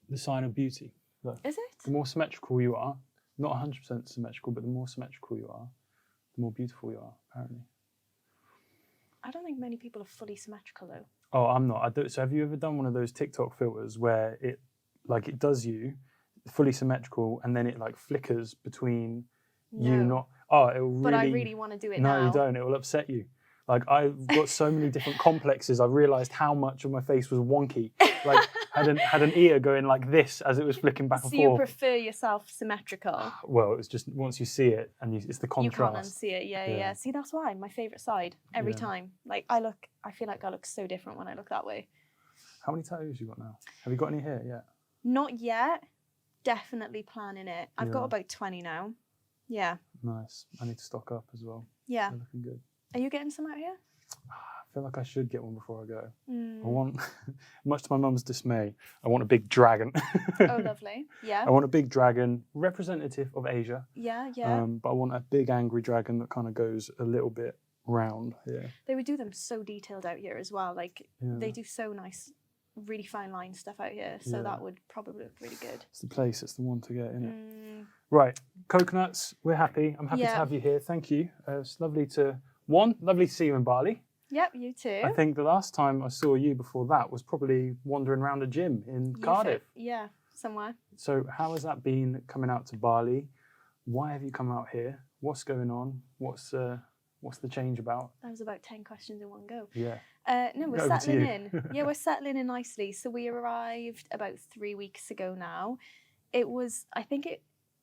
the sign of beauty. Look, Is it? the more symmetrical you are, not 100% symmetrical, but the more symmetrical you are, the more beautiful you are, apparently. I don't think many people are fully symmetrical though. Oh, I'm not. So have you ever done one of those TikTok filters where it does you fully symmetrical and then it like flickers between you not? Oh, it will really. But I really want to do it no, now. No, you don't. It will upset you. Like I've got so many different complexes. I realised how much of my face was wonky. Like had an ear going like this as it was flicking back and So forth. you prefer yourself symmetrical? Well, it's just once you see it and it's the contrast. You can't unsee it. Yeah. See, that's why my favourite side every time. Like I feel like I look so different when I look that way. How many tattoos you got now? Have you got any here yet? Not yet. Definitely planning it. I've got about 20 now. Yeah. Nice. I need to stock up as well. Yeah. They're looking good. Are you getting some out here? I feel like I should get one before I go. I want, much to my mum's dismay, I want a big dragon. Oh, lovely. Yeah. I want a big dragon, representative of Asia. Yeah. But I want a big angry dragon that kind of goes a little bit round here. They would do them so detailed out here as well. Like they do so nice, really fine line stuff out here. So that would probably look really good. It's the place. It's the one to get, isn't it? Right. Coconuts. We're happy. I'm happy to have you here. Thank you. It's lovely to see you in Bali. Yep, you too. I think the last time I saw you before that was probably wandering around a gym in Cardiff. Yeah, somewhere. So how has that been coming out to Bali? Why have you come out here? What's going on? What's the change about? That was about 10 questions in one go. Yeah. No, we're settling in. Yeah, we're settling in nicely. So we arrived about 3 weeks ago now.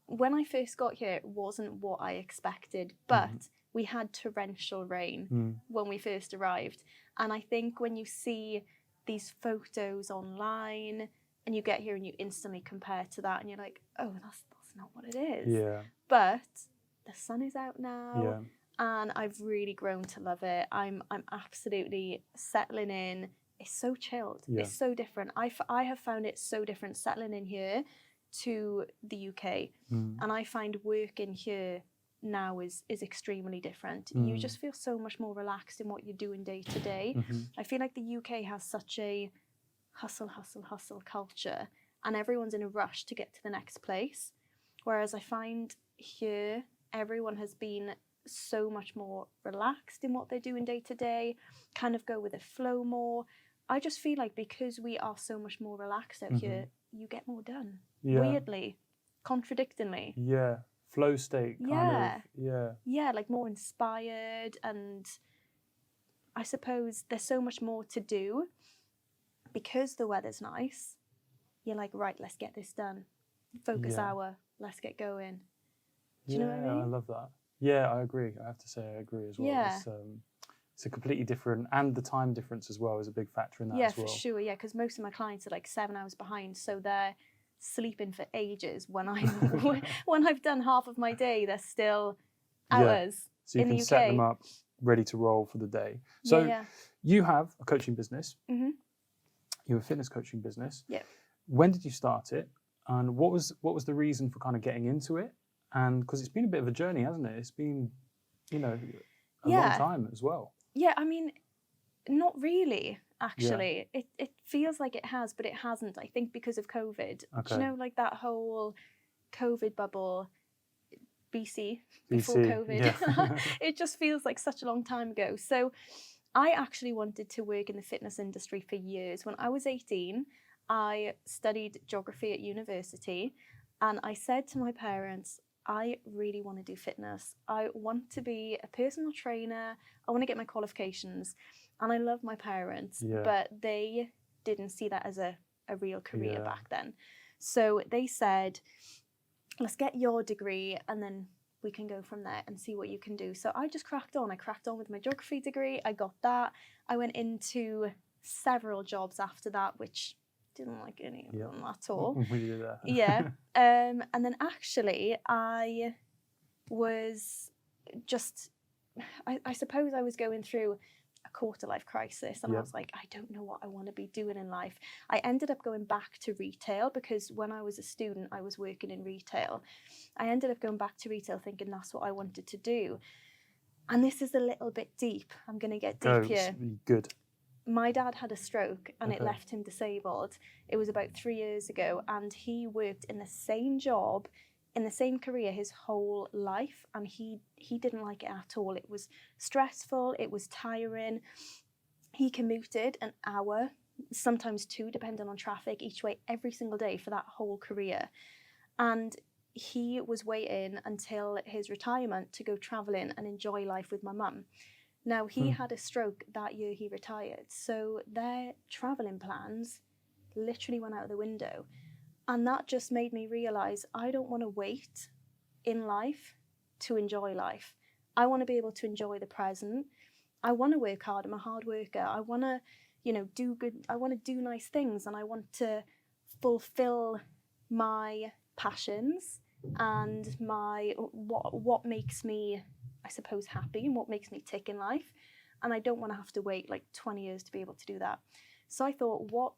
When I first got here, it wasn't what I expected, but we had torrential rain when we first arrived. And I think when you see these photos online and you get here and you instantly compare to that and you're like, oh, that's not what it is. Yeah. But the sun is out now. Yeah. And I've really grown to love it. I'm absolutely settling in. It's so chilled. Yeah. It's so different. I have found it so different settling in here to the UK. And I find working here now is extremely different. You just feel so much more relaxed in what you're doing day to day. I feel like the UK has such a hustle culture and everyone's in a rush to get to the next place. Whereas I find here everyone has been so much more relaxed in what they're doing day to day, kind of go with the flow more. I just feel like because we are so much more relaxed out here, you get more done. Weirdly, contradictingly. Yeah. Flow state kind of. Yeah, like more inspired, and I suppose there's so much more to do because the weather's nice. You're like, right, let's get this done. Focus hour, let's get going. Do you know what I mean? I love that. Yeah, I agree. I have to say I agree as well. Yeah. It's a completely different, and the time difference as well is a big factor in that as well. Yeah, for sure. Yeah, because most of my clients are like 7 hours behind, so they're sleeping for ages. When I've done half of my day, they're still hours so you in can the UK. set them up ready to roll for the day. So you have a coaching business. You have a fitness coaching business. Yeah. When did you start it, and what was the reason for kind of getting into it? And because it's been a bit of a journey, hasn't it? It's been, a long time as well. Yeah, I mean, not really, actually. It feels like it has, but it hasn't, I think, because of COVID. Okay. Do you know, like that whole COVID bubble, BC, before COVID? Yeah. It just feels like such a long time ago. So I actually wanted to work in the fitness industry for years. When I was 18, I studied geography at university, and I said to my parents, I really want to do fitness. I want to be a personal trainer. I want to get my qualifications. And I love my parents, but they didn't see that as a real career back then. So they said, let's get your degree and then we can go from there and see what you can do. So I just cracked on. I cracked on with my geography degree. I got that. I went into several jobs after that, which didn't like any of them at all. We did that. Yeah. And then actually I was just, I suppose I was going through a quarter life crisis, and I was like, I don't know what I want to be doing in life. I ended up going back to retail because when I was a student, I was working in retail. I ended up going back to retail thinking that's what I wanted to do. And this is a little bit deep. I'm going to get deep here. Good. my dad had a stroke and it Okay. left him disabled. It was about 3 years ago, and he worked in the same job, in the same career his whole life, and he didn't like it at all. It was stressful, it was tiring. He commuted an hour, sometimes two, depending on traffic, each way every single day for that whole career. And he was waiting until his retirement to go travelling and enjoy life with my mum. Now, he had a stroke that year he retired, so their travelling plans literally went out the window. And that just made me realise I don't want to wait in life to enjoy life. I want to be able to enjoy the present. I want to work hard. I'm a hard worker. I want to, do good. I want to do nice things, and I want to fulfil my passions and my what makes me, I suppose, happy and what makes me tick in life. And I don't want to have to wait like 20 years to be able to do that. So I thought, what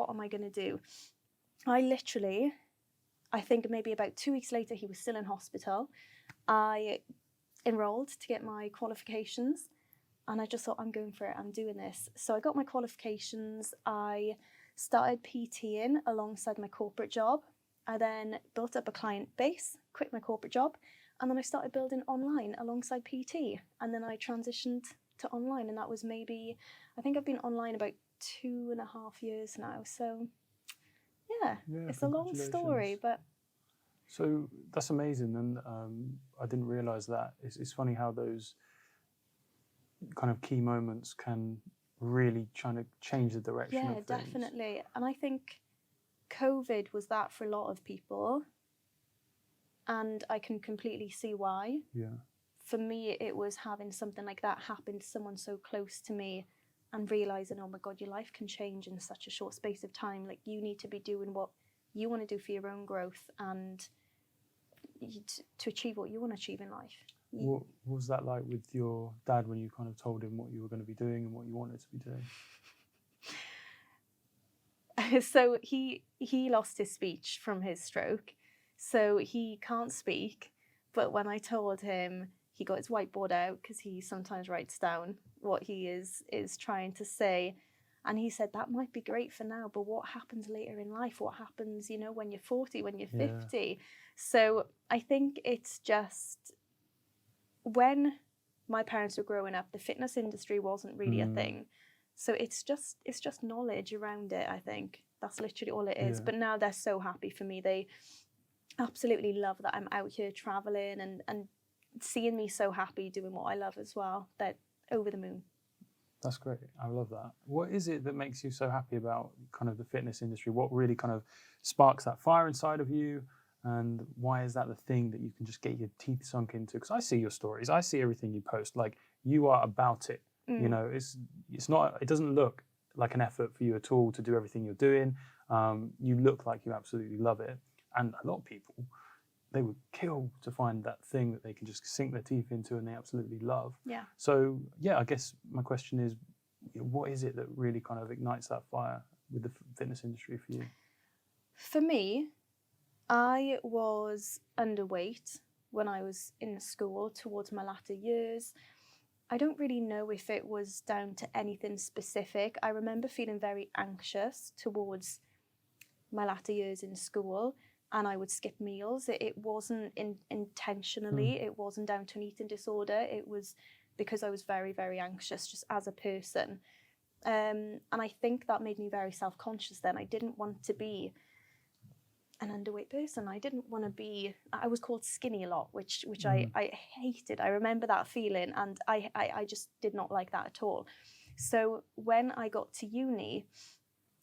am I going to do? I think maybe about 2 weeks later, he was still in hospital. I enrolled to get my qualifications, and I just thought, I'm going for it, I'm doing this. So I got my qualifications. I started PTing alongside my corporate job. I then built up a client base, quit my corporate job, and then I started building online alongside PT. And then I transitioned to online, and that was maybe, I think I've been online about 2.5 years now. So yeah, it's a long story, but. So that's amazing, and I didn't realise that. It's funny how those kind of key moments can really try to change the direction of things. Yeah, definitely. And I think COVID was that for a lot of people, and I can completely see why. Yeah. For me, it was having something like that happen to someone so close to me and realising, oh my God, your life can change in such a short space of time. Like, you need to be doing what you want to do for your own growth and to achieve what you want to achieve in life. What was that like with your dad when you kind of told him what you were going to be doing and what you wanted to be doing? So he lost his speech from his stroke, so he can't speak. But when I told him, he got his whiteboard out because he sometimes writes down what he is trying to say. And he said, that might be great for now, but what happens later in life? What happens, when you're 40, when you're 50? So I think it's just, when my parents were growing up, the fitness industry wasn't really a thing. So it's just knowledge around it, I think. That's literally all it is. Yeah. But now they're so happy for me. They absolutely love that I'm out here traveling and seeing me so happy doing what I love as well. They're over the moon. That's great. I love that. What is it that makes you so happy about kind of the fitness industry? What really kind of sparks that fire inside of you? And why is that the thing that you can just get your teeth sunk into? Because I see your stories. I see everything you post. Like, you are about it. It's not, it doesn't look like an effort for you at all to do everything you're doing. You look like you absolutely love it. And a lot of people, they would kill to find that thing that they can just sink their teeth into and they absolutely love. Yeah. So, yeah, I guess my question is, what is it that really kind of ignites that fire with the fitness industry for you? For me, I was underweight when I was in school towards my latter years. I don't really know if it was down to anything specific. I remember feeling very anxious towards my latter years in school, and I would skip meals. It wasn't intentionally, it wasn't down to an eating disorder. It was because I was very, very anxious just as a person. And I think that made me very self-conscious then. I didn't want to be an underweight person. I didn't want to be, I was called skinny a lot, which I hated. I remember that feeling, and I just did not like that at all. So when I got to uni,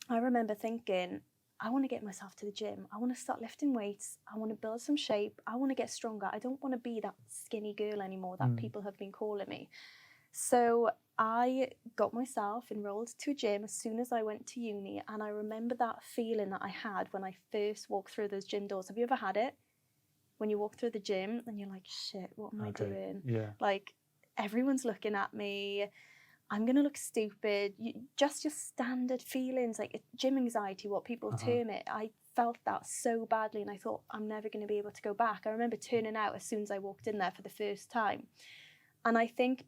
I remember thinking, I want to get myself to the gym. I want to start lifting weights. I want to build some shape. I want to get stronger. I don't want to be that skinny girl anymore that people have been calling me. So I got myself enrolled to a gym as soon as I went to uni, and I remember that feeling that I had when I first walked through those gym doors. Have you ever had it? When you walk through the gym and you're like, shit, what am I doing? Yeah. Like, everyone's looking at me. I'm going to look stupid. Just your standard feelings, like gym anxiety, what people term it. I felt that so badly, and I thought, I'm never going to be able to go back. I remember turning out as soon as I walked in there for the first time. And I think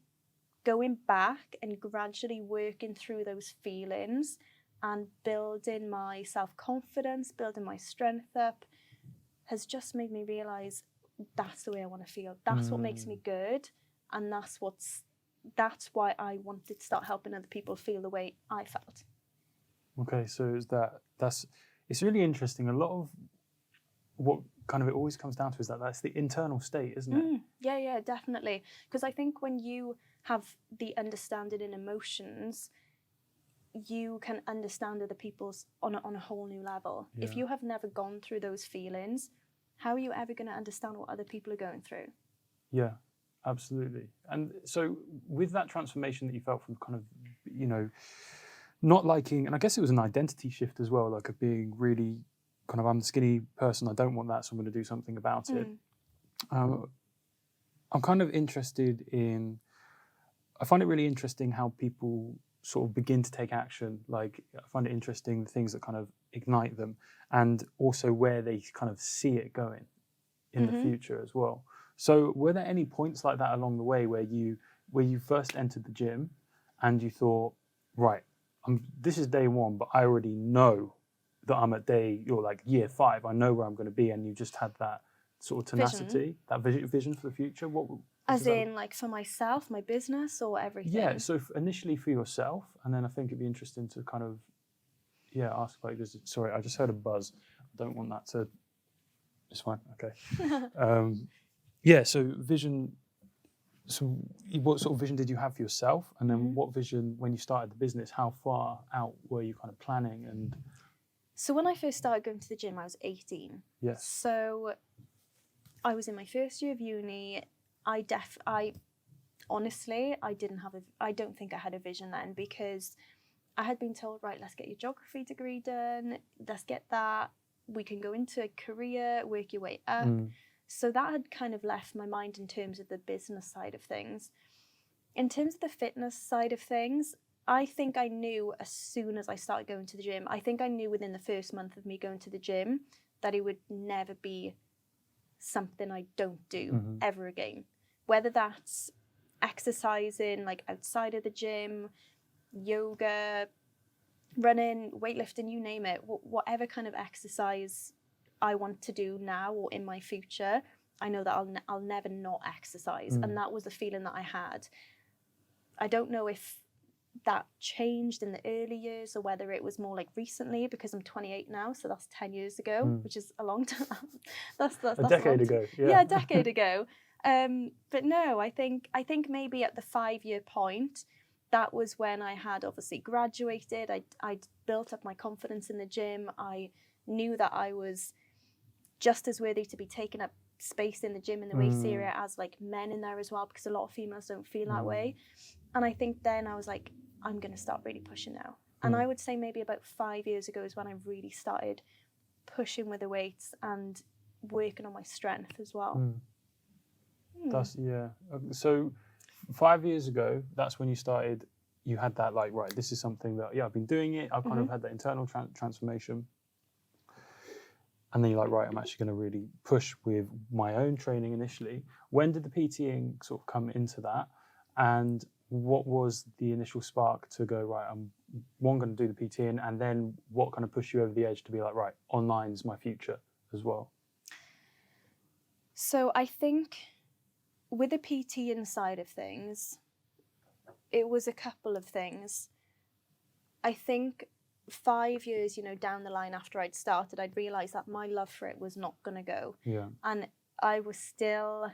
going back and gradually working through those feelings and building my self-confidence, building my strength up, has just made me realise that's the way I want to feel. That's what makes me good, and that's why I wanted to start helping other people feel the way I felt. Okay, so it's really interesting. A lot of what kind of it always comes down to is that's the internal state, isn't it? Yeah, definitely. Because I think when you have the understanding in emotions, you can understand other people's on a whole new level. Yeah. If you have never gone through those feelings, how are you ever going to understand what other people are going through? Yeah, absolutely. And so with that transformation that you felt from kind of, you know, not liking, and I guess it was an identity shift as well, like of being really kind of, I'm the skinny person, I don't want that, so I'm going to do something about it. I'm kind of interested in, I find it really interesting how people sort of begin to take action. Like, I find it interesting the things that kind of ignite them, and also where they kind of see it going in the future as well. So were there any points like that along the way where you first entered the gym and you thought, right, this is day one, but I already know that I'm at year 5, I know where I'm going to be, and you just had that sort of tenacity, that vision for the future? As in, like, for myself, my business, or everything? Yeah, so initially for yourself, and then I think it'd be interesting to kind of, ask like this. Sorry, I just heard a buzz. I don't want that to, it's fine, okay. So vision, so what sort of vision did you have for yourself? And then what vision, when you started the business, how far out were you kind of planning? And so when I first started going to the gym, I was 18. Yes. So I was in my first year of uni. Honestly, I don't think I had a vision then, because I had been told, right, let's get your geography degree done, let's get that, we can go into a career, work your way up. So that had kind of left my mind in terms of the business side of things. In terms of the fitness side of things, I think I knew as soon as I started going to the gym, I think I knew within the first month of me going to the gym that it would never be something I don't do ever again. Whether that's exercising like outside of the gym, yoga, running, weightlifting, you name it, whatever kind of exercise I want to do now or in my future, I know that I'll never not exercise. And that was the feeling that I had. I don't know if that changed in the early years or whether it was more like recently, because I'm 28 now, so that's 10 years ago, which is a long time. that's a decade ago. Yeah, a decade ago. But no, I think maybe at the 5-year point, that was when I had obviously graduated. I'd built up my confidence in the gym. I knew that I was just as worthy to be taking up space in the gym in the weights area as like men in there as well, because a lot of females don't feel that way. And I think then I was like, I'm going to start really pushing now. And I would say maybe about 5 years ago is when I really started pushing with the weights and working on my strength as well. That's, so 5 years ago, that's when you started, you had that like, right, this is something that, I've been doing it. I've kind of had that internal transformation. And then you're like, right, I'm actually going to really push with my own training initially. When did the PTing sort of come into that? And what was the initial spark to go, right, I'm going to do the PTing, and then what kind of pushed you over the edge to be like, right, online's my future as well? So I think with the PTing side of things, it was a couple of things. I think 5 years, down the line after I'd started, I'd realised that my love for it was not going to go. Yeah. And I was still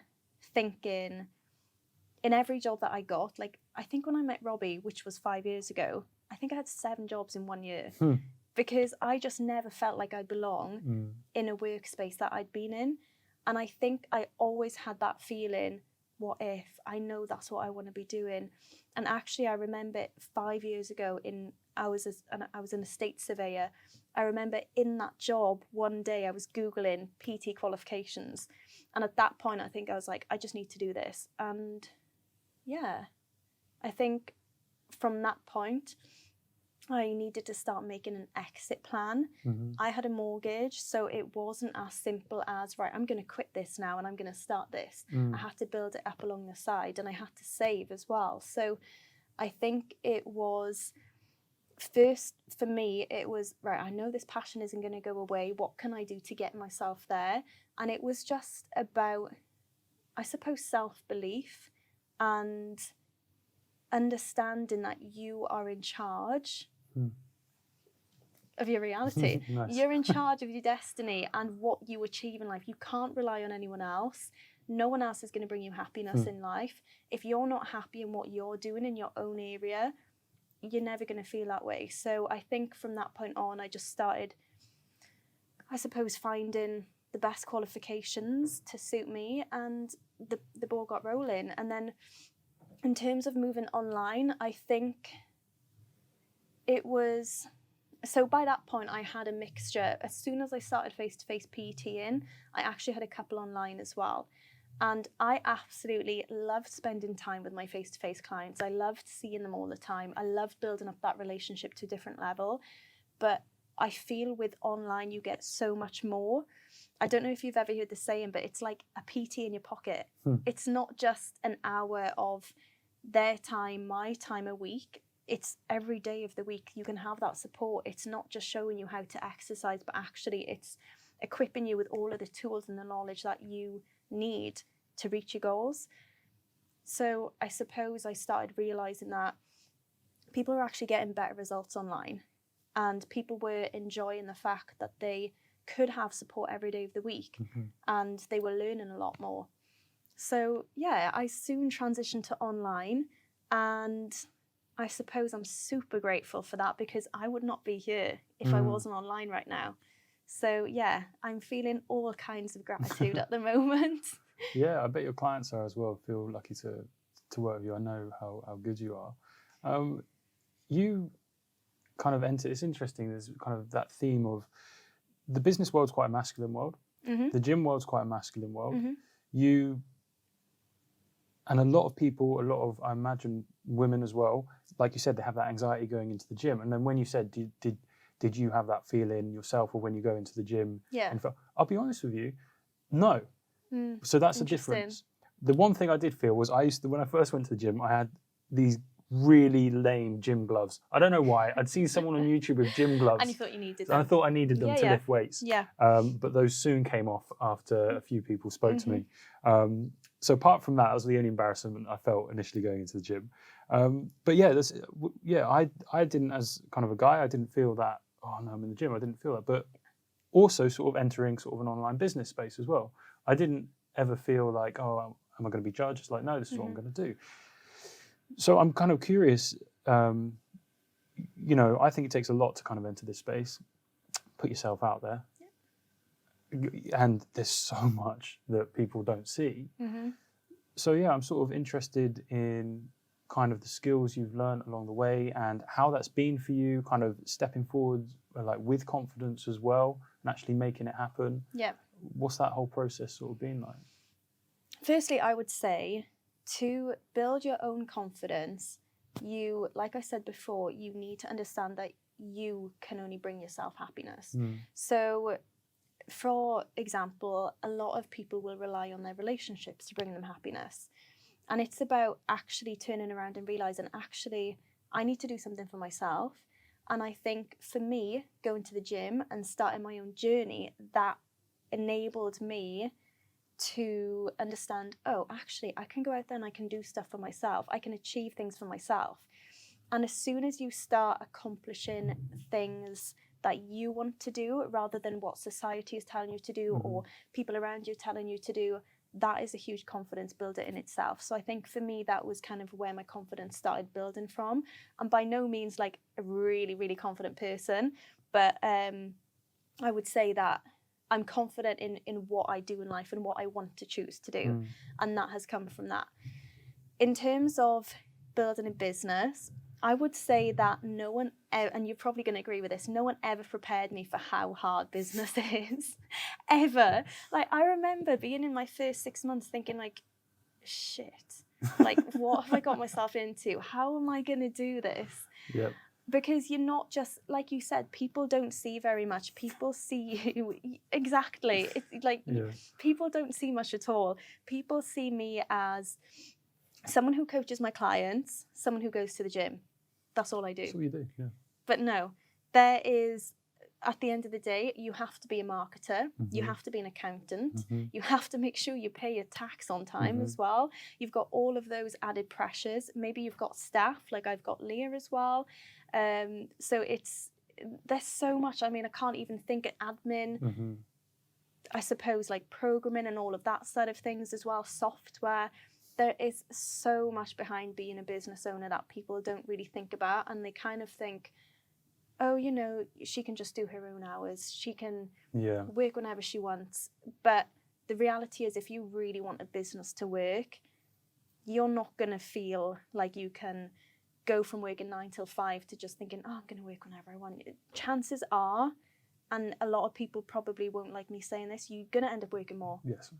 thinking, in every job that I got, like, I think when I met Robbie, which was 5 years ago, I think I had 7 jobs in 1 year. Because I just never felt like I belong in a workspace that I'd been in. And I think I always had that feeling, what if? I know that's what I want to be doing. And actually, I remember 5 years ago, I was an estate surveyor. I remember in that job, one day I was Googling PT qualifications. And at that point, I think I was like, I just need to do this. And yeah, I think from that point, I needed to start making an exit plan. I had a mortgage, so it wasn't as simple as, right, I'm going to quit this now and I'm going to start this. I had to build it up along the side, and I had to save as well. So I think it was, first for me, it was, right, I know this passion isn't going to go away. What can I do to get myself there? And it was just about, I suppose, self-belief and understanding that you are in charge of your reality. Nice. You're in charge of your destiny and what you achieve in life. You can't rely on anyone else. No one else is going to bring you happiness in life. If you're not happy in what you're doing in your own area, you're never going to feel that way. So I think from that point on, I just started, I suppose, finding the best qualifications to suit me, and the ball got rolling. And then in terms of moving online, I think it was, so by that point I had a mixture. As soon as I started face-to-face PTing, I actually had a couple online as well. And I absolutely loved spending time with my face-to-face clients. I loved seeing them all the time. I loved building up that relationship to a different level. But I feel with online you get so much more. I don't know if you've ever heard the saying, but it's like a PT in your pocket. It's not just an hour of their time, my time a week. It's every day of the week you can have that support. It's not just showing you how to exercise, but actually it's equipping you with all of the tools and the knowledge that you need to reach your goals. So I suppose I started realizing that people are actually getting better results online, and people were enjoying the fact that they could have support every day of the week, and they were learning a lot more. So yeah, I soon transitioned to online, and I suppose I'm super grateful for that, because I would not be here if I wasn't online right now. So yeah, I'm feeling all kinds of gratitude at the moment. Yeah, I bet your clients are as well. Feel lucky to work with you. I know how good you are. You kind of enter, it's interesting, there's kind of that theme of the business world's quite a masculine world. The gym world's quite a masculine world. You, and a lot of people, a lot of, I imagine, women as well, like you said, they have that anxiety going into the gym. And then when you said, did you have that feeling yourself, or when you go into the gym? Yeah. And I'll be honest with you, no. So that's the difference. The one thing I did feel was, when I first went to the gym, I had these really lame gym gloves. I don't know why. I'd seen someone on YouTube with gym gloves. And you thought you needed them. And I thought I needed them to lift weights. Yeah. But those soon came off after a few people spoke to me. So apart from that was the only embarrassment I felt initially going into the gym. But yeah, I didn't, as kind of a guy, I didn't feel that, oh no, I'm in the gym. I didn't feel that. But also sort of entering sort of an online business space as well. I didn't ever feel like, oh, am I going to be judged? It's like, no, this is what I'm going to do. So I'm kind of curious, you know, I think it takes a lot to kind of enter this space, put yourself out there. And there's so much that people don't see. So yeah, I'm sort of interested in kind of the skills you've learned along the way and how that's been for you, kind of stepping forward like with confidence as well and actually making it happen. Yeah. What's that whole process sort of been like? Firstly, I would say to build your own confidence, you, like I said before, you need to understand that you can only bring yourself happiness. So for example, a lot of people will rely on their relationships to bring them happiness. And it's about actually turning around and realizing, actually, I need to do something for myself. And I think for me, going to the gym and starting my own journey, that enabled me to understand, oh, actually, I can go out there and I can do stuff for myself. I can achieve things for myself. And as soon as you start accomplishing things that you want to do rather than what society is telling you to do or people around you telling you to do, that is a huge confidence builder in itself. So I think for me, that was kind of where my confidence started building from. I'm by no means like a really, really confident person, but I would say that I'm confident in what I do in life and what I want to choose to do. And that has come from that. In terms of building a business, I would say that no one, and you're probably going to agree with this, no one ever prepared me for how hard business is, ever. Like, I remember being in my first 6 months thinking like, shit, like what have I got myself into? How am I going to do this? Yep. Because you're not just, like you said, people don't see very much. People see you. Exactly. It's like Yeah. people don't see much at all. People see me as someone who coaches my clients, someone who goes to the gym. That's all I do. That's what you do. Yeah. But no, there is, at the end of the day, you have to be a marketer, you have to be an accountant, you have to make sure you pay your tax on time as well. You've got all of those added pressures. Maybe you've got staff, like I've got Leah as well. So there's so much. I mean, I can't even think of admin. I suppose like programming and all of that side of things as well, software. There is so much behind being a business owner that people don't really think about, and they kind of think, oh, you know, she can just do her own hours. She can work whenever she wants. But the reality is, if you really want a business to work, you're not going to feel like you can go from working 9 till 5 to just thinking, oh, I'm going to work whenever I want. Chances are, and a lot of people probably won't like me saying this, you're going to end up working more. Yes.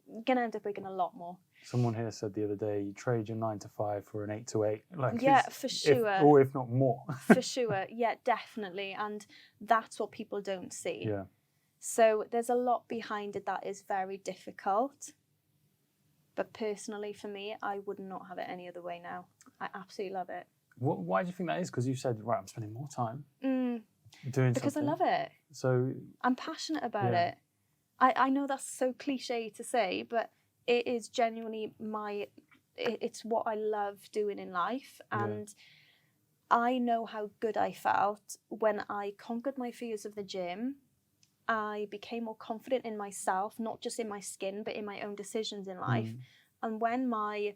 You're going to end up working a lot more. Someone here said the other day, you trade your 9 to 5 for an 8 to 8. Like, yeah, for sure. Or if not more. For sure. Yeah, definitely. And that's what people don't see. Yeah. So there's a lot behind it that is very difficult. But personally, for me, I would not have it any other way now. I absolutely love it. Why do you think that is? Because you said, right, I'm spending more time doing because something. I love it. So I'm passionate about it. I know that's so cliche to say, but it is genuinely it's what I love doing in life. And I know how good I felt when I conquered my fears of the gym. I became more confident in myself, not just in my skin, but in my own decisions in life. And when my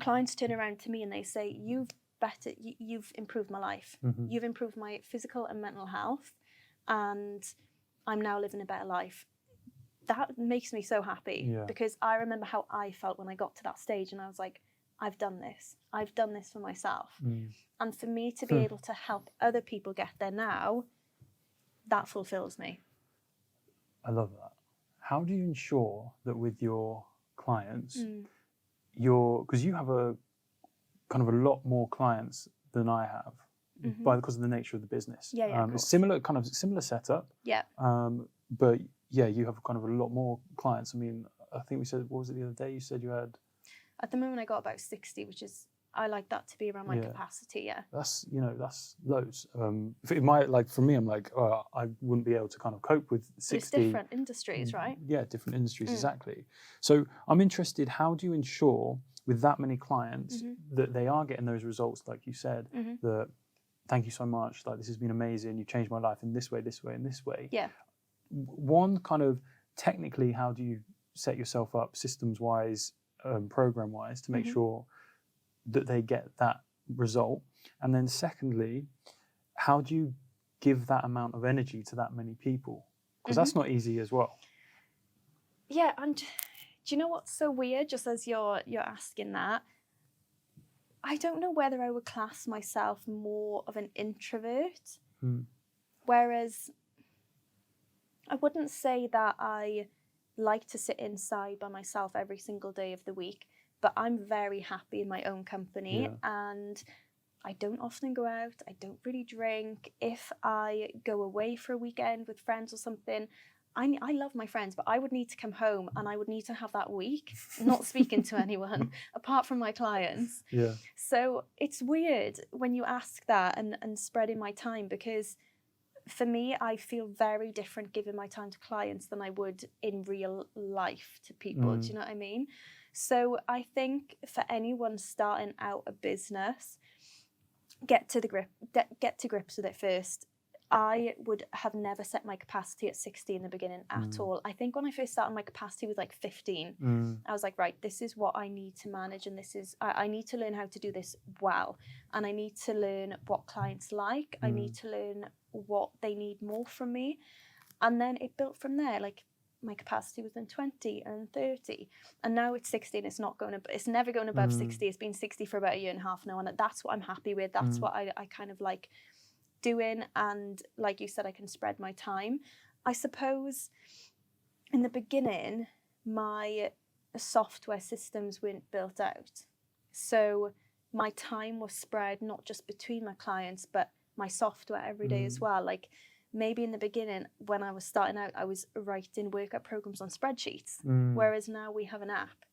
clients turn around to me and they say, you've improved my life. You've improved my physical and mental health, and I'm now living a better life. That makes me so happy because I remember how I felt when I got to that stage, and I was like, I've done this. I've done this for myself. And for me to be able to help other people get there now, that fulfills me. I love that. How do you ensure that with your clients, because you have a kind of a lot more clients than I have because of the nature of the business. It's similar setup. Yeah. But yeah, you have kind of a lot more clients. I mean, I think we said, what was it the other day? You said you had... At the moment, I got about 60, which is, I like that to be around my capacity, That's loads. For me, I'm like, oh, I wouldn't be able to kind of cope with 60. It's different industries, right? Yeah, different industries, exactly. So I'm interested, how do you ensure with that many clients that they are getting those results, like you said, that thank you so much, like this has been amazing, you changed my life in this way, this way, and this way. Yeah. One, kind of technically, how do you set yourself up systems-wise, program-wise, to make sure that they get that result? And then secondly, how do you give that amount of energy to that many people? Because that's not easy as well. Yeah, and do you know what's so weird, just as you're asking that? I don't know whether I would class myself more of an introvert, whereas I wouldn't say that I like to sit inside by myself every single day of the week, but I'm very happy in my own company and I don't often go out. I don't really drink. If I go away for a weekend with friends or something, I love my friends, but I would need to come home and I would need to have that week not speaking to anyone apart from my clients. Yeah. So it's weird when you ask that and spreading my time, because for me, I feel very different giving my time to clients than I would in real life to people. Do you know what I mean? So I think for anyone starting out a business, get to grips with it first. I would have never set my capacity at 60 in the beginning at all. I think when I first started, my capacity was like 15. I was like, right, this is what I need to manage, and this is I need to learn how to do this well, and I need to learn what clients like. I need to learn what they need more from me, and then it built from there. Like my capacity was then 20 and 30, and now it's 60, and it's never going above 60. It's been 60 for about a year and a half now, and that's what I'm happy with. That's what I kind of like doing, and like you said, I can spread my time. I suppose in the beginning my software systems weren't built out, so my time was spread not just between my clients but my software every day as well. Like maybe in the beginning when I was starting out, I was writing workout programs on spreadsheets, whereas now we have an app.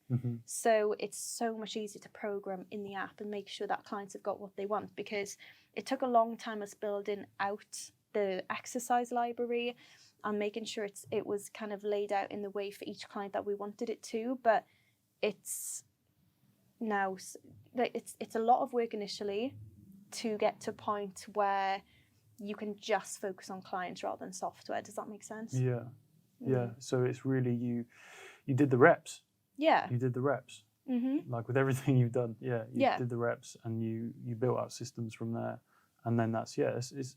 So it's so much easier to program in the app and make sure that clients have got what they want, because it took a long time us building out the exercise library and making sure it was kind of laid out in the way for each client that we wanted it to. But it's now, like, it's a lot of work initially to get to a point where you can just focus on clients rather than software. Does that make sense? Yeah. So it's really you did the reps. Yeah. You did the reps. Like with everything you've done. You did the reps and you built out systems from there. And then that's, it's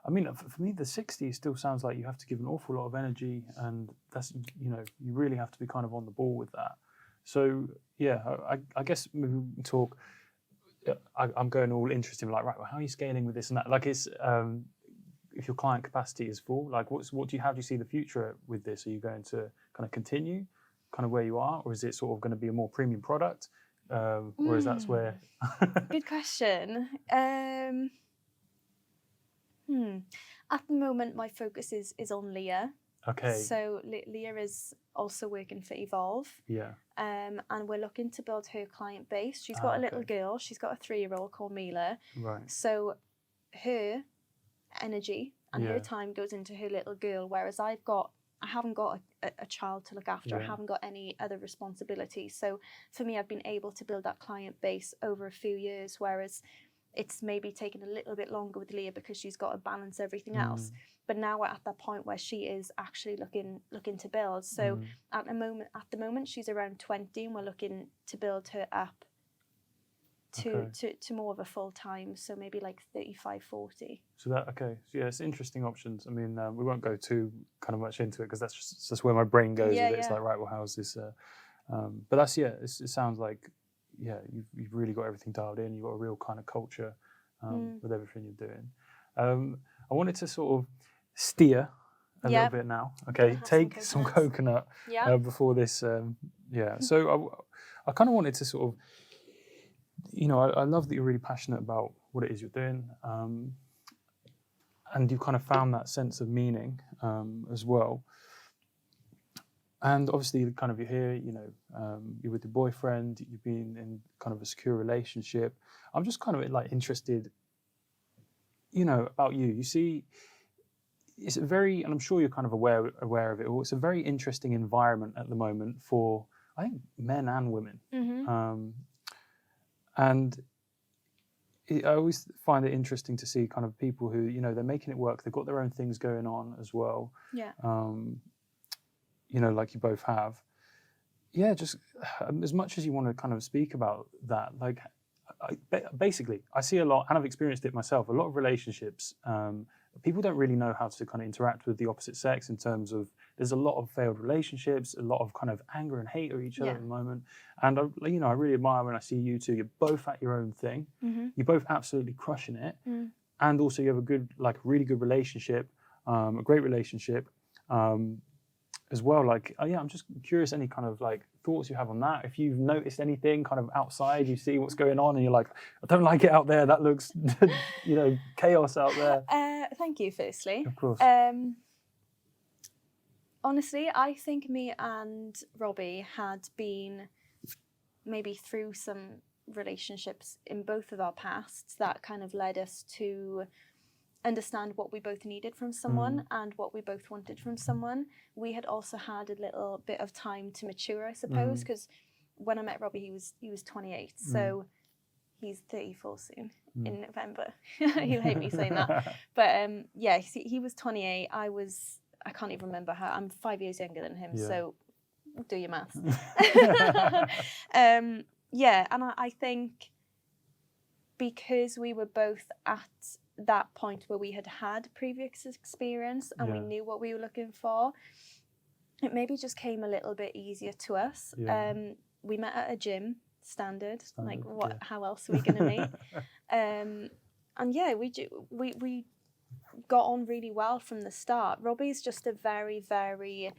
I mean, for me, the 60 still sounds like you have to give an awful lot of energy, and that's, you really have to be kind of on the ball with that. So I guess maybe we can talk. I'm going all interested, like, right, well, how are you scaling with this and that? Like, it's if your client capacity is full, like, how do you see the future with this? Are you going to kind of continue kind of where you are, or is it sort of going to be a more premium product, or is that where? Good question. At the moment, my focus is on Leah. Okay. So Leah is also working for Evolve. Yeah. And we're looking to build her client base. She's got a little girl. She's got a 3-year-old called Mila. Right. So her energy and her time goes into her little girl, whereas I haven't got a child to look after. I haven't got any other responsibilities. So for me, I've been able to build that client base over a few years, whereas it's maybe taken a little bit longer with Leah because she's got to balance everything else. But now we're at that point where she is actually looking to build. So at the moment she's around 20, and we're looking to build her up to more of a full time, so maybe like 35, 40. So it's interesting options. I mean, we won't go too kind of much into it because that's just where my brain goes with it. It's like, right, well, how's this? But that's it sounds like you've really got everything dialed in. You've got a real kind of culture with everything you're doing. I wanted to sort of steer a little bit now. Okay, take some coconut before this. So I kind of wanted to sort of, I love that you're really passionate about what it is you're doing, and you kind of found that sense of meaning as well. And obviously, kind of you're here, you're with your boyfriend, you've been in kind of a secure relationship. I'm just kind of like interested, about you. You see, it's and I'm sure you're kind of aware of it all. It's a very interesting environment at the moment for, I think, men and women. And I always find it interesting to see kind of people who, they're making it work. They've got their own things going on as well. Yeah. Like you both have. Yeah, just as much as you want to kind of speak about that, like, basically, I see a lot, and I've experienced it myself, a lot of relationships, people don't really know how to kind of interact with the opposite sex, in terms of, there's a lot of failed relationships, a lot of kind of anger and hate at each other at the moment. And I really admire when I see you two, you're both at your own thing. You're both absolutely crushing it. And also you have a good, like, really good relationship, a great relationship. As well, like, I'm just curious, any kind of like thoughts you have on that. If you've noticed anything kind of outside, you see what's going on and you're like, I don't like it out there, that looks chaos out there. Thank you, firstly. Of course. Honestly, I think me and Robbie had been maybe through some relationships in both of our pasts that kind of led us to understand what we both needed from someone and what we both wanted from someone. We had also had a little bit of time to mature, I suppose, because when I met Robbie, he was 28, so he's 34 soon in November. He'll hate me saying that, but he was 28. I can't even remember how. I'm 5 years younger than him, so do your maths. And I think because we were both at that point where we had previous experience and we knew what we were looking for, it maybe just came a little bit easier to us. We met at a gym, standard. Like, what? How else are we going to meet? And we got on really well from the start. Robbie's just a very, very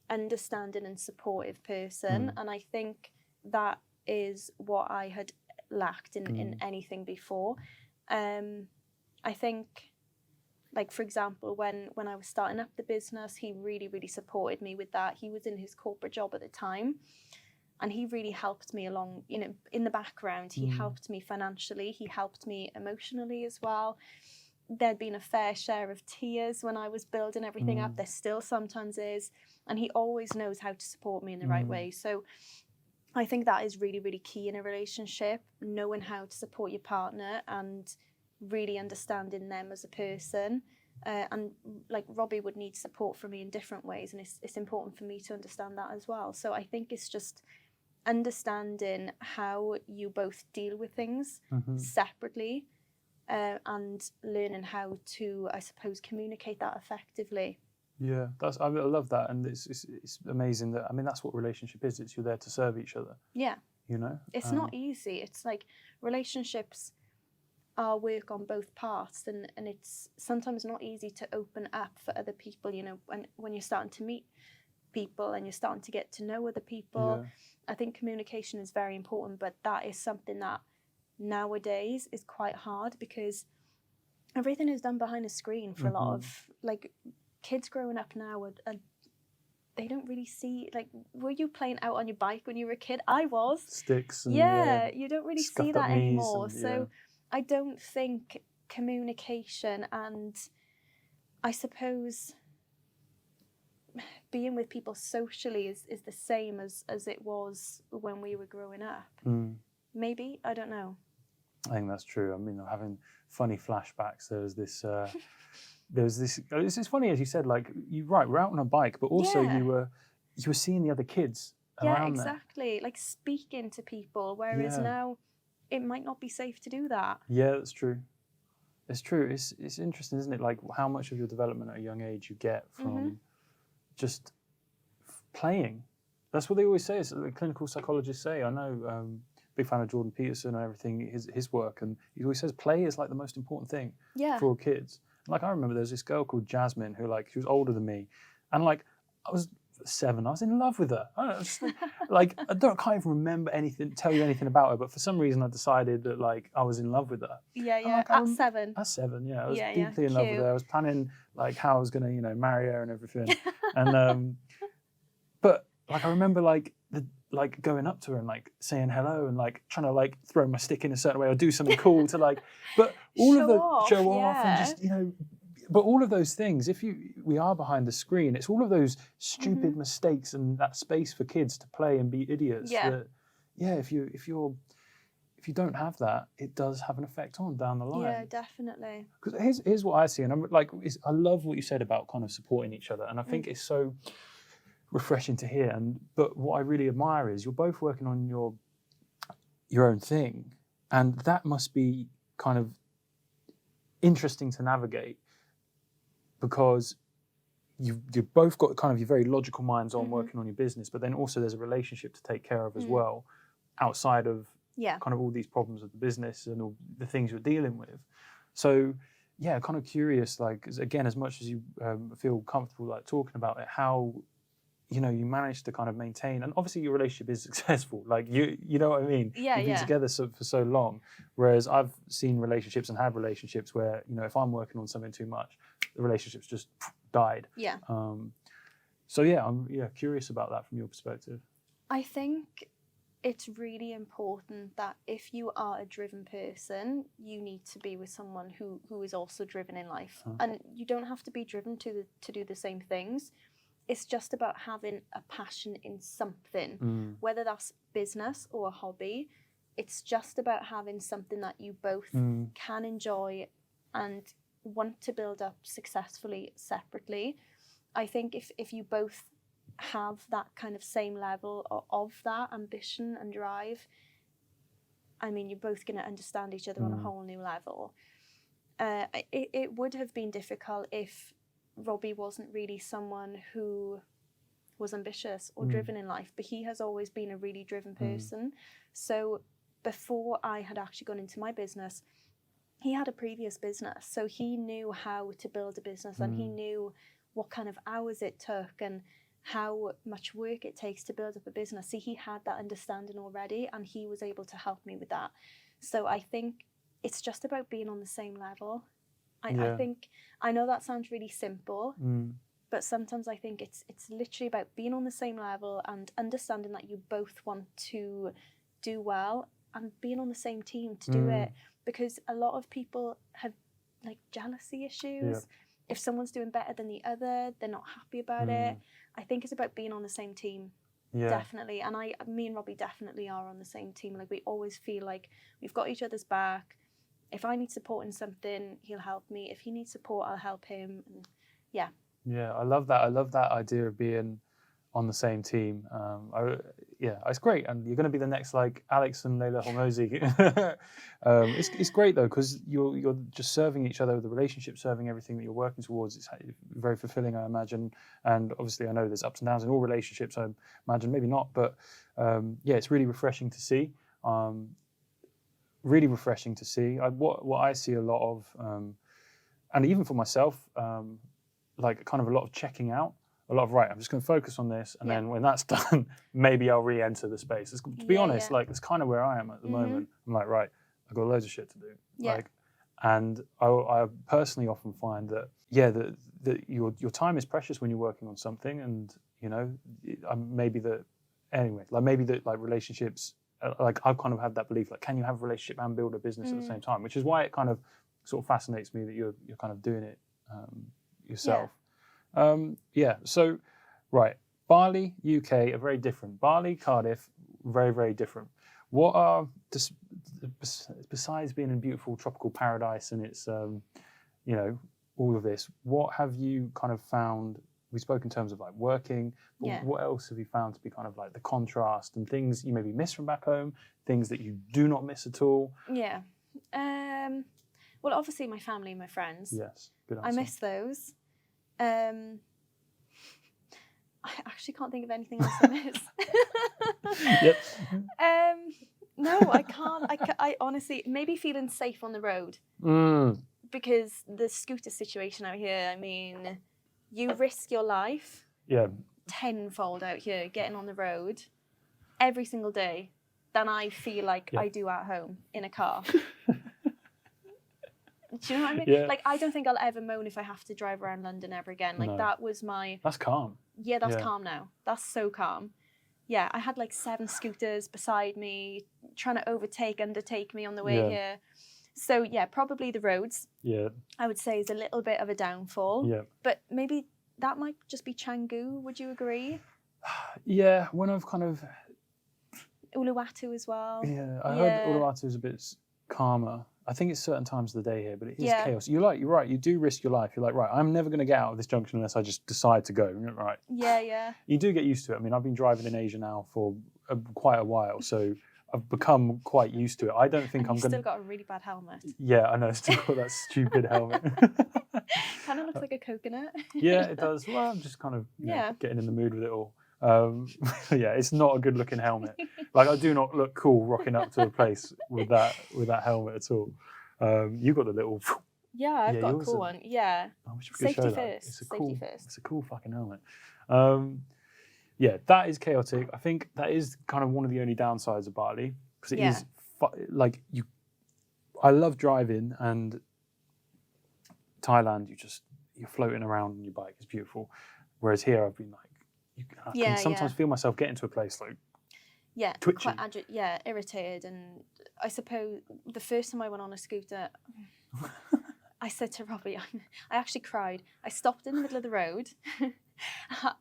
understanding and supportive person, and I think that is what I had lacked in anything before. I think, like, for example, when I was starting up the business, he really, really supported me with that. He was in his corporate job at the time, and he really helped me along, you know, in the background. He helped me financially, he helped me emotionally as well. There'd been a fair share of tears when I was building everything up. There still sometimes is. And he always knows how to support me in the right way. So I think that is really, really key in a relationship, knowing how to support your partner and really understanding them as a person. And like Robbie would need support from me in different ways, and it's important for me to understand that as well. So I think it's just understanding how you both deal with things separately, and learning how to, I suppose, communicate that effectively. Yeah, I love that, and it's amazing that, I mean, that's what relationship is. It's you're there to serve each other. Yeah. You know, it's not easy. It's like relationships are work on both parts, and it's sometimes not easy to open up for other people. You know, when you're starting to meet people and you're starting to get to know other people, I think communication is very important. But that is something that nowadays is quite hard, because everything is done behind a screen for a lot of, like, kids growing up now are they don't really see, like, were you playing out on your bike when you were a kid? I was. Sticks and you don't really see that anymore. So I don't think communication and, I suppose, being with people socially is the same as it was when we were growing up. Maybe, I don't know. I think that's true. I mean, I'm having funny flashbacks. There's this. It's funny, as you said. Like, you're right. We're out on a bike, but also you were seeing the other kids around exactly. Like, speaking to people, whereas now it might not be safe to do that. Yeah, that's true. It's true. It's interesting, isn't it? Like, how much of your development at a young age you get from just playing. That's what they always say. It's the clinical psychologists say. I know. Big fan of Jordan Peterson and everything, his work, and he always says play is like the most important thing for all kids. Like, I remember there was this girl called Jasmine who, like, she was older than me, and like, I was 7, I was in love with her. I don't know, just, can't even remember tell you anything about her, but for some reason I decided that, like, I was in love with her. Like, at 7. At 7, yeah, I was deeply in love with her. I was planning, like, how I was gonna, marry her and everything, and but like, I remember going up to her and, like, saying hello and, like, trying to, like, throw my stick in a certain way or do something cool to, like, but all of the show off and just, but all of those things, we are behind the screen, it's all of those stupid mistakes and that space for kids to play and be idiots. If you don't have that, it does have an effect on down the line. Yeah, definitely. Because here's what I see, and I'm like, I love what you said about kind of supporting each other, and I think it's so refreshing to hear. But what I really admire is you're both working on your own thing, and that must be kind of interesting to navigate, because you've both got kind of your very logical minds on working on your business, but then also there's a relationship to take care of as well, outside of kind of all these problems of the business and all the things you're dealing with. So kind of curious, like, again, as much as you feel comfortable, like, talking about it, how you managed to kind of maintain, and obviously your relationship is successful, like, you know what I mean? You've been together for so long, whereas I've seen relationships and had relationships where, if I'm working on something too much, the relationship's just died. I'm curious about that from your perspective. I think it's really important that if you are a driven person, you need to be with someone who is also driven in life. And you don't have to be driven to do the same things. It's just about having a passion in something, whether that's business or a hobby. It's just about having something that you both can enjoy and want to build up successfully separately. I think if you both have that kind of same level of that ambition and drive, I mean, you're both going to understand each other on a whole new level. It would have been difficult if Robbie wasn't really someone who was ambitious or driven in life, but he has always been a really driven person. So before I had actually gone into my business, he had a previous business, so he knew how to build a business, and he knew what kind of hours it took and how much work it takes to build up a business. See, he had that understanding already, and he was able to help me with that. So I think it's just about being on the same level. I think, I know that sounds really simple, Mm. but sometimes I think it's literally about being on the same level and understanding that you both want to do well and being on the same team to do it. Because a lot of people have like jealousy issues. Yeah. If someone's doing better than the other, they're not happy about it. I think it's about being on the same team. Yeah. Definitely. And me and Robbie definitely are on the same team. Like, we always feel like we've got each other's back. If I need support in something, he'll help me. If he needs support, I'll help him. And yeah. Yeah, I love that. I love that idea of being on the same team. Yeah, it's great, and you're going to be the next like Alex and Leila Hormozi. It's great though, because you're just serving each other with the relationship, serving everything that you're working towards. It's very fulfilling, I imagine. And obviously, I know there's ups and downs in all relationships. I imagine maybe not, but yeah, it's really refreshing to see. Really refreshing to see. What I see a lot of, and even for myself, like kind of a lot of checking out. A lot of, right, I'm just going to focus on this, and then when that's done, maybe I'll re-enter the space. To be honest, like, it's kind of where I am at the moment. I'm like, right, I've got loads of shit to do. Like, and I personally often find that, that your time is precious when you're working on something, and you know, maybe that anyway, like maybe that like relationships, like I've kind of had that belief, like, can you have a relationship and build a business at the same time? Which is why it kind of sort of fascinates me that you're kind of doing it yourself. So, right, Bali, UK are very different. Bali, Cardiff, very, very different. What are, besides being in a beautiful tropical paradise and it's, you know, all of this, what have you kind of found, we spoke in terms of like working, but what else have you found to be kind of like the contrast and things you maybe miss from back home, things that you do not miss at all? Yeah. Well, obviously my family and my friends. Yes, good answer. I miss those. I actually can't think of anything else I miss. Yep. No, I can't. I honestly, maybe feeling safe on the road. Because the scooter situation out here, I mean, you risk your life tenfold out here getting on the road every single day than I feel like I do at home in a car. Do you know what I mean? Yeah. Like, I don't think I'll ever moan if I have to drive around London ever again. Like, that was my... That's calm. Yeah, that's calm now. That's so calm. Yeah, I had like 7 scooters beside me, trying to undertake me on the way here. So, yeah, probably the roads, I would say, is a little bit of a downfall. Yeah. But maybe that might just be Canggu, would you agree? Yeah, when I've kind of... Uluwatu as well. Yeah, I heard Uluwatu is a bit calmer. I think it's certain times of the day here, but it is chaos. You're right. You do risk your life. You're like, right, I'm never going to get out of this junction unless I just decide to go. Right. Yeah. You do get used to it. I mean, I've been driving in Asia now for quite a while, so I've become quite used to it. I don't think I'm going to... still got a really bad helmet. Yeah, I know. Still got that stupid helmet. Kind of looks like a coconut. Yeah, it does. Well, I'm just kind of getting in the mood with it all. It's not a good looking helmet. Like, I do not look cool rocking up to a place with that helmet at all. You got the little... Yeah, I've got a cool one. Yeah. I wish we could show that. Safety first. It's a cool fucking helmet. That is chaotic. I think that is kind of one of the only downsides of Bali, because it is like you. I love driving, and Thailand, you're floating around on your bike. It's beautiful. Whereas here, I've been like, I can sometimes feel myself getting to a place like twitchy. Quite irritated. And I suppose the first time I went on a scooter, I said to Robbie, I actually cried. I stopped in the middle of the road.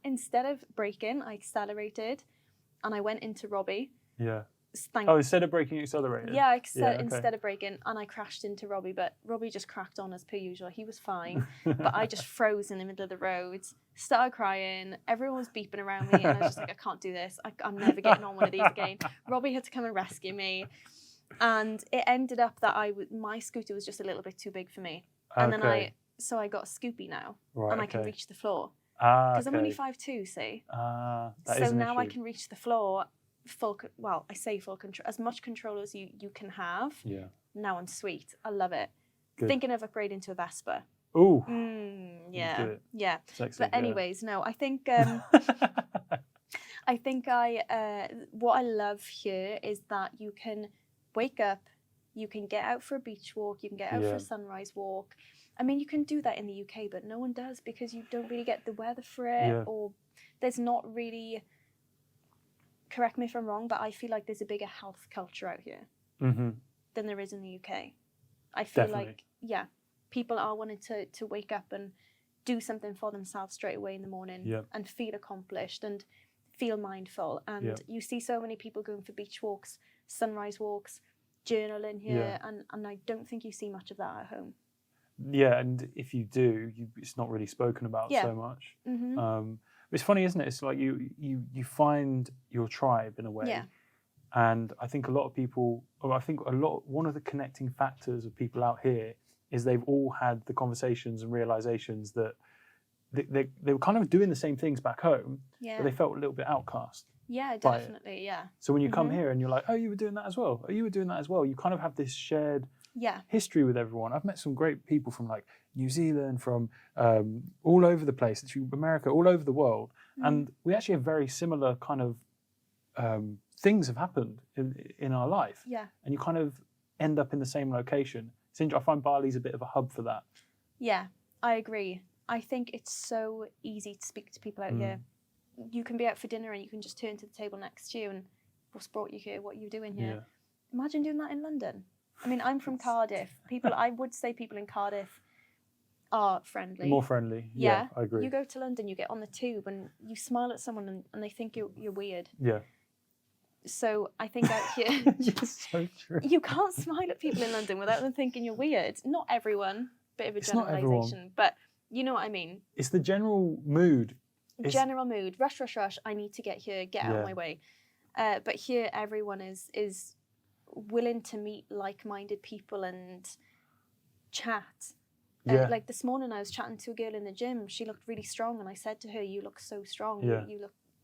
Instead of braking, I accelerated, and I went into Robbie. Yeah. Instead of braking, you accelerated? Yeah, instead of braking, and I crashed into Robbie, but Robbie just cracked on as per usual. He was fine, but I just froze in the middle of the road, started crying, everyone was beeping around me, and I was just like, I can't do this. I'm never getting on one of these again. Robbie had to come and rescue me, and it ended up that my scooter was just a little bit too big for me. And then I got a Scoopy now, and I can reach the floor. Because I'm only 5'2", see? So now I can reach the floor full control, as much control as you can have. Yeah. Now I'm sweet. I love it. Good. Thinking of upgrading to a Vespa. Ooh. Yeah. Yeah. Sexy, but anyways, no, I think what I love here is that you can wake up, you can get out for a beach walk, you can get out for a sunrise walk. I mean, you can do that in the UK, but no one does because you don't really get the weather for it, Yeah. or there's not really. Correct me if I'm wrong, but I feel like there's a bigger health culture out here Mm-hmm. than there is in the UK. I feel Definitely. like, yeah, people are wanting to wake up and do something for themselves straight away in the morning Yep. and feel accomplished and feel mindful. And Yep. you see so many people going for beach walks, sunrise walks, journaling here, and I don't think you see much of that at home. Yeah, and if you do, it's not really spoken about Yeah. so much. Mm-hmm. It's funny, isn't it? It's like you find your tribe in a way. Yeah. And I think a lot of people, or I think one of the connecting factors of people out here is they've all had the conversations and realizations that they were kind of doing the same things back home, Yeah. but they felt a little bit outcast. Yeah, by it. definitely. Yeah. So when you come Mhm. here and you're like, oh, you were doing that as well. Oh, you were doing that as well. You kind of have this shared Yeah. history with everyone. I've met some great people from like New Zealand, from all over the place, actually America, all over the world. And we actually have very similar kind of things have happened in our life. Yeah. And you kind of end up in the same location. I find Bali's a bit of a hub for that. Yeah, I agree. I think it's so easy to speak to people out here. You can be out for dinner and you can just turn to the table next to you and what's brought you here, what are you doing here? Yeah. Imagine doing that in London. I mean, I'm from Cardiff. I would say people in Cardiff are friendly. More friendly. Yeah, I agree. You go to London, you get on the tube and you smile at someone and they think you're weird. Yeah. So I think out here, It's so true. you can't smile at people in London without them thinking you're weird. Not everyone, bit of a It's not everyone. generalisation, but you know what I mean. It's the general mood. General mood, rush, rush, rush. I need to get here, get out of my way. But here, everyone is willing to meet like-minded people and chat. Yeah. Like this morning, I was chatting to a girl in the gym. She looked really strong, and I said to her, "You look so strong. Yeah.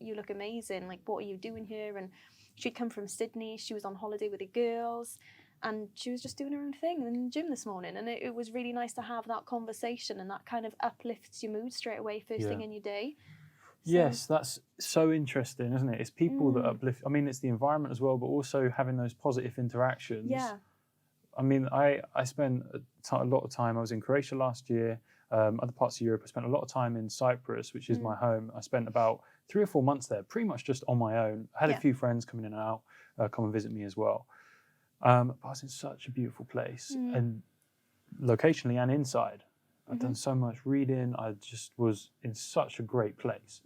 You look amazing. Like, what are you doing here?" And she'd come from Sydney. She was on holiday with the girls, and she was just doing her own thing in the gym this morning. And it was really nice to have that conversation, and that kind of uplifts your mood straight away, first thing in your day. So, yes, that's so interesting, isn't it? It's people that uplift. I mean, it's the environment as well, but also having those positive interactions. Yeah. I mean, I spent a lot of time. I was in Croatia last year, other parts of Europe. I spent a lot of time in Cyprus, which is my home. I spent about 3 or 4 months there, pretty much just on my own. I had a few friends coming in and out, come and visit me as well. But I was in such a beautiful place, and locationally and inside. I'd done so much reading. I just was in such a great place.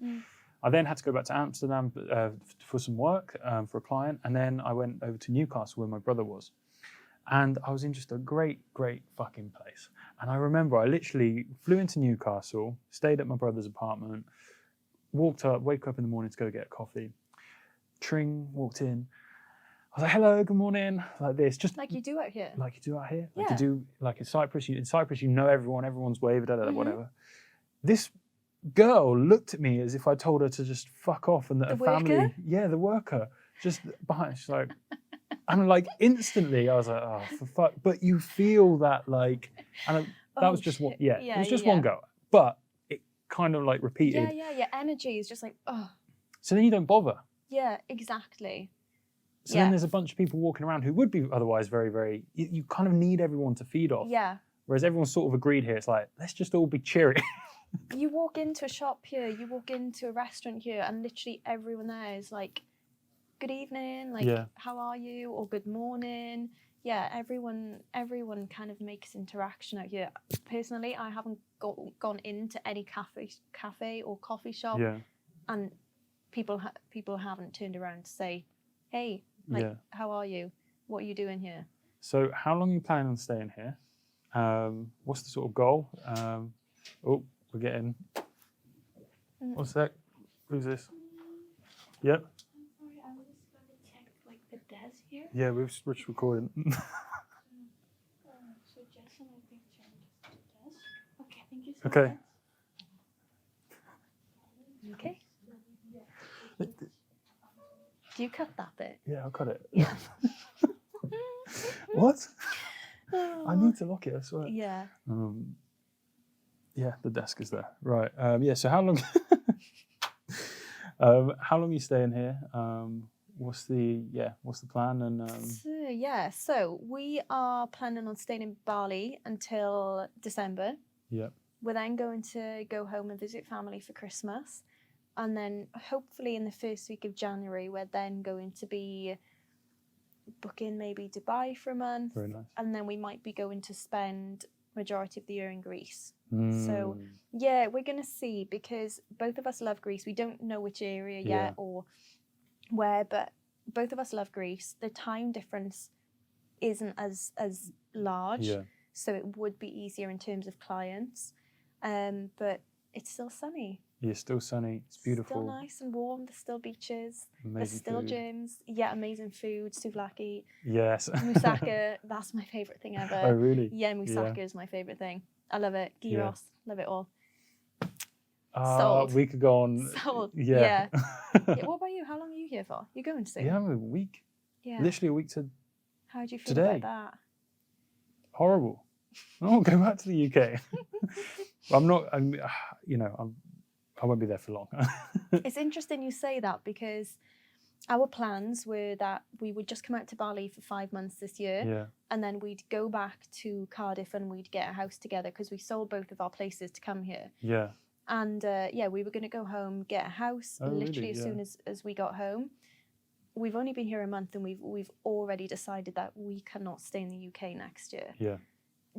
I then had to go back to Amsterdam for some work for a client, and then I went over to Newcastle where my brother was. And I was in just a great, great fucking place. And I remember I literally flew into Newcastle, stayed at my brother's apartment, wake up in the morning to go get a coffee. Tring walked in. I was like, hello, good morning, like this. Just like you do out here. Like you do out here. Like Yeah. you do, like in Cyprus, you know everyone, everyone's waved, whatever. This girl looked at me as if I told her to just fuck off and that The her family, worker? the worker, just behind, she's like, and like instantly I was like, oh, for fuck. But you feel that like, and that was just one, it was just one go. But it kind of like repeated. Yeah, your energy is just like, oh. So then you don't bother. Yeah, exactly. So then there's a bunch of people walking around who would be otherwise very, very, you kind of need everyone to feed off. Yeah. Whereas everyone's sort of agreed here, it's like, let's just all be cheery. You walk into a shop here, you walk into a restaurant here, and literally everyone there is like, good evening, like, how are you? Or good morning. Yeah, everyone kind of makes interaction out here. Personally, I haven't gone into any cafe or coffee shop, and people haven't turned around to say, hey, like, how are you? What are you doing here? So how long are you planning on staying here? What's the sort of goal? Oh, we're getting... One sec. Who's this? Yep. Sorry, I was just going to check like the desk here. Yeah, we're just recording. So Jason, I think changed the desk. Okay, thank you so Okay. much. Okay. Do you cut that bit? Yeah, I got it. Yeah. What? I need to lock it, I swear. Yeah. Yeah, the desk is there. Right. So how long? How long are you staying here? what's the plan? And So we are planning on staying in Bali until December. yeah, We're then going to go home and visit family for Christmas. And then hopefully in the first week of January, we're then going to be booking maybe Dubai for a month. very nice. And then we might be going to spend majority of the year in Greece. So Mm, yeah, we're going to see, because both of us love Greece. We don't know which area Yeah. yet or where, but both of us love Greece. The time difference isn't as large, yeah, so it would be easier in terms of clients. But it's still sunny. yeah, still sunny. It's beautiful. Still nice and warm. There's still beaches. There's Amazing still food. gyms. Yeah, amazing food. Souvlaki, Yes. moussaka. That's my favorite thing ever. Oh, really? Yeah, moussaka is my favorite thing. I love it. Gyros, love it all. Sold. We could go on. Sold. Yeah. Yeah, what about you? How long are you here for? You're going soon. Yeah, I'm a week. Yeah. Literally a week to How do you feel today. about that? horrible. I won't go back to the UK. I'm not. I won't be there for long. It's interesting you say that, because our plans were that we would just come out to Bali for 5 months this year, Yeah. and then we'd go back to Cardiff and we'd get a house together, because we sold both of our places to come here. Yeah. And we were going to go home, get a house Oh, really? literally as Yeah. soon as we got home. We've only been here a month, and we've already decided that we cannot stay in the UK next year. Yeah.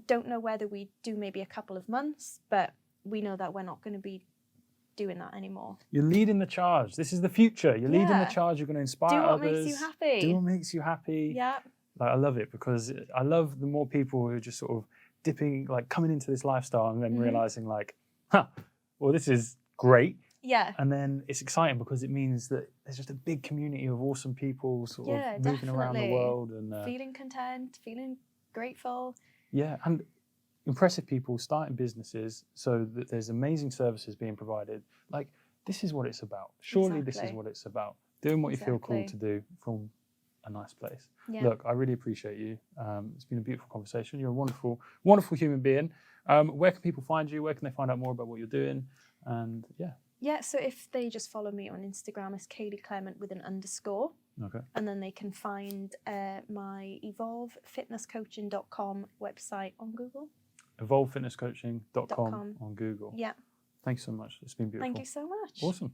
Don't know whether we do maybe a couple of months, but we know that we're not going to be doing that anymore. You're leading the charge. This is the future. You're leading the Yeah. charge. You're going to inspire Do what others. makes you happy. Do what makes you happy. Yeah. Like, I love it, because I love the more people who are just sort of dipping, like coming into this lifestyle and then Mhm. realizing like, well, this is great. Yeah. And then it's exciting because it means that there's just a big community of awesome people sort Yeah, of moving around the definitely. world. And Feeling content, feeling grateful. yeah, and impressive people starting businesses so that there's amazing services being provided. Like, this is what it's about. Surely this is Exactly. what it's about. Doing what you feel called to Exactly. do from a nice place. Yeah. Look, I really appreciate you. It's been a beautiful conversation. You're a wonderful, wonderful human being. Where can people find you? Where can they find out more about what you're doing? And yeah, Yeah, so if they just follow me on Instagram as Kaylee Clement with an _ okay. and then they can find my evolvefitnesscoaching.com website on Google. EvolveFitnessCoaching.com .com. on Google. Yeah. Thanks so much. It's been beautiful. Thank you so much. Awesome.